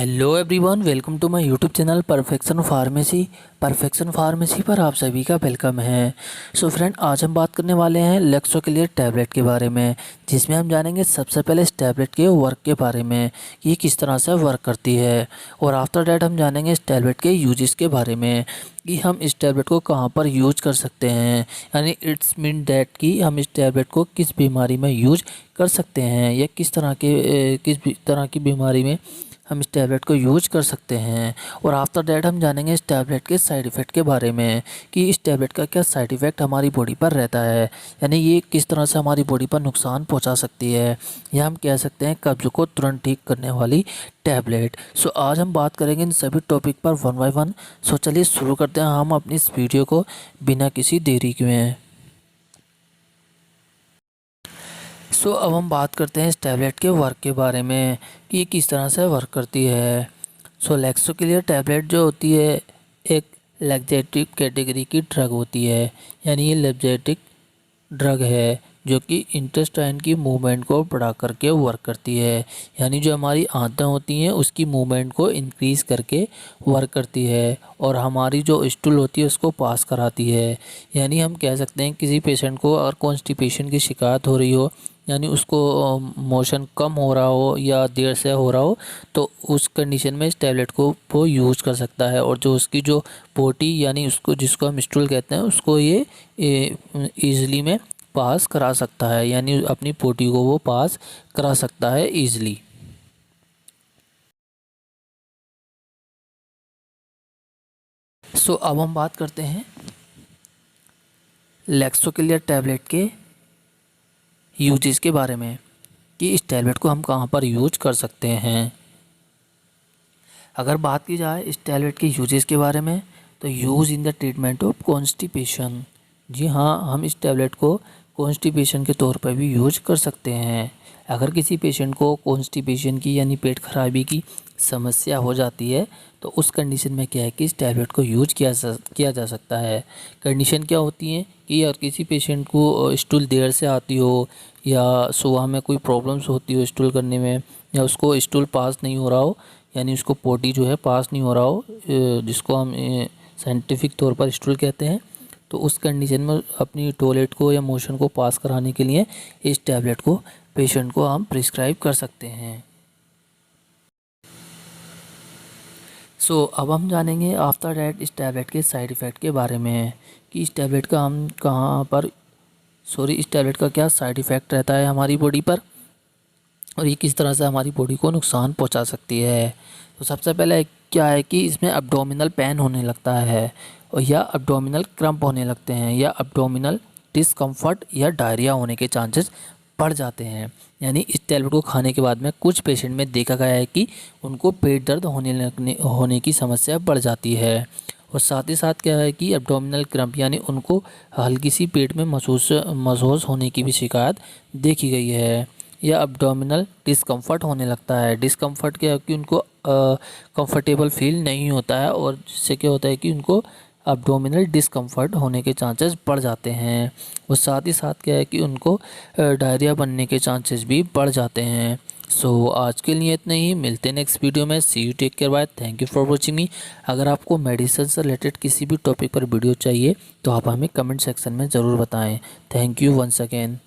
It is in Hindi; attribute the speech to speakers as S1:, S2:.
S1: Hello everyone, welcome to my YouTube channel perfection pharmacy पर आप सभी का वेलकम है। सो फ्रेंड, आज हम बात करने वाले हैं लेक्सोक्लियर टैबलेट के बारे में, जिसमें हम जानेंगे सबसे पहले इस टैबलेट के वर्क के बारे में कि ये किस तरह से वर्क करती है, और आफ्टर डैट हम जानेंगे इस टैबलेट के यूजेस के बारे में कि हम इस टैबलेट को कहाँ पर यूज कर सकते हैं। यानी इट्स मीन डैट कि हम इस टैबलेट को किस बीमारी में यूज कर सकते हैं या किस तरह की बीमारी में हम इस टैबलेट को यूज कर सकते हैं। और आफ्टर दैट हम जानेंगे इस टैबलेट के साइड इफ़ेक्ट के बारे में कि इस टैबलेट का क्या साइड इफ़ेक्ट हमारी बॉडी पर रहता है, यानी ये किस तरह से हमारी बॉडी पर नुकसान पहुंचा सकती है, या हम कह सकते हैं कब्ज को तुरंत ठीक करने वाली टैबलेट। सो आज हम बात करेंगे इन सभी टॉपिक पर वन बाय वन। सो चलिए शुरू करते हैं हम अपनी इस वीडियो को बिना किसी देरी के। सो अब हम बात करते हैं इस टैबलेट के वर्क के बारे में कि ये किस तरह से वर्क करती है। सो लेक्सोक्लियर टैबलेट जो होती है एक लैक्सेटिव कैटेगरी की ड्रग होती है, यानी ये लैक्सेटिव ड्रग है जो कि इंटेस्टाइन की मूवमेंट को बढ़ा करके वर्क करती है, यानी जो हमारी आंतें होती हैं उसकी मूवमेंट को इंक्रीज़ करके वर्क करती है, और हमारी जो स्टूल होती है उसको पास कराती है। यानी हम कह सकते हैं किसी पेशेंट को अगर कॉन्स्टिपेशन की शिकायत हो रही हो, यानी उसको मोशन कम हो रहा हो या देर से हो रहा हो, तो उस कंडीशन में इस टैबलेट को वो यूज़ कर सकता है, और जो उसकी जो पोटी यानी उसको जिसको हम स्टूल कहते हैं उसको ये ईज़िली में पास करा सकता है, यानी अपनी पोटी को वो पास करा सकता है ईज़िली। सो अब हम बात करते हैं लेक्सोक्लियर टैबलेट के यूजेस के बारे में कि इस टैबलेट को हम कहाँ पर यूज कर सकते हैं। अगर बात की जाए इस टैबलेट के यूजेस के बारे में, तो use in the treatment of constipation. जी हाँ, हम इस टैबलेट को कॉन्स्टिपेशन के तौर पर भी यूज कर सकते हैं। अगर किसी पेशेंट को कॉन्स्टिपेशन की यानी पेट खराबी की समस्या हो जाती है, तो उस कंडीशन में क्या है कि इस टैबलेट को यूज किया जा सकता है। कंडीशन क्या होती है कि अगर किसी पेशेंट को स्टूल देर से आती हो, या सुबह में कोई प्रॉब्लम्स होती हो स्टूल करने में, या उसको स्टूल पास नहीं हो रहा हो, यानी उसको पोटी जो है पास नहीं हो रहा हो, जिसको हम साइंटिफिक तौर पर स्टूल कहते हैं, तो उस कंडीशन में अपनी टॉयलेट को या मोशन को पास कराने के लिए इस टैबलेट को पेशेंट को हम प्रिस्क्राइब कर सकते हैं। सो अब हम जानेंगे आफ्टर डैट इस टैबलेट के साइड इफ़ेक्ट के बारे में कि इस टैबलेट का हम इस टैबलेट का क्या साइड इफ़ेक्ट रहता है हमारी बॉडी पर, और ये किस तरह से हमारी बॉडी को नुकसान पहुंचा सकती है। तो सबसे पहले क्या है कि इसमें अब्डोमिनल पेन होने लगता है, और या अब्डोमिनल क्रम्प होने लगते हैं, या अब्डोमिनल डिस्कम्फर्ट या डायरिया होने के चांसेस बढ़ जाते हैं। यानी इस टैबलेट को खाने के बाद में कुछ पेशेंट में देखा गया है कि उनको पेट दर्द होने की समस्या बढ़ जाती है। और साथ ही साथ क्या है कि एब्डोमिनल क्रम्प यानी उनको हल्की सी पेट में महसूस होने की भी शिकायत देखी गई है, या एब्डोमिनल डिस्कम्फर्ट होने लगता है। डिस्कम्फर्ट क्या है कि उनको कंफर्टेबल फील नहीं होता है, और जिससे क्या होता है कि उनको एब्डोमिनल डिस्कम्फर्ट होने के चांसेस बढ़ जाते हैं। और साथ ही साथ क्या है कि उनको डायरिया बनने के चांसेस भी बढ़ जाते हैं। सो आज के लिए इतना ही, मिलते हैं नेक्स्ट वीडियो में। See you, take care, bye, thank you for watching me. अगर आपको मेडिसिन से रिलेटेड किसी भी टॉपिक पर वीडियो चाहिए तो आप हमें कमेंट सेक्शन में ज़रूर बताएं। Thank you once again.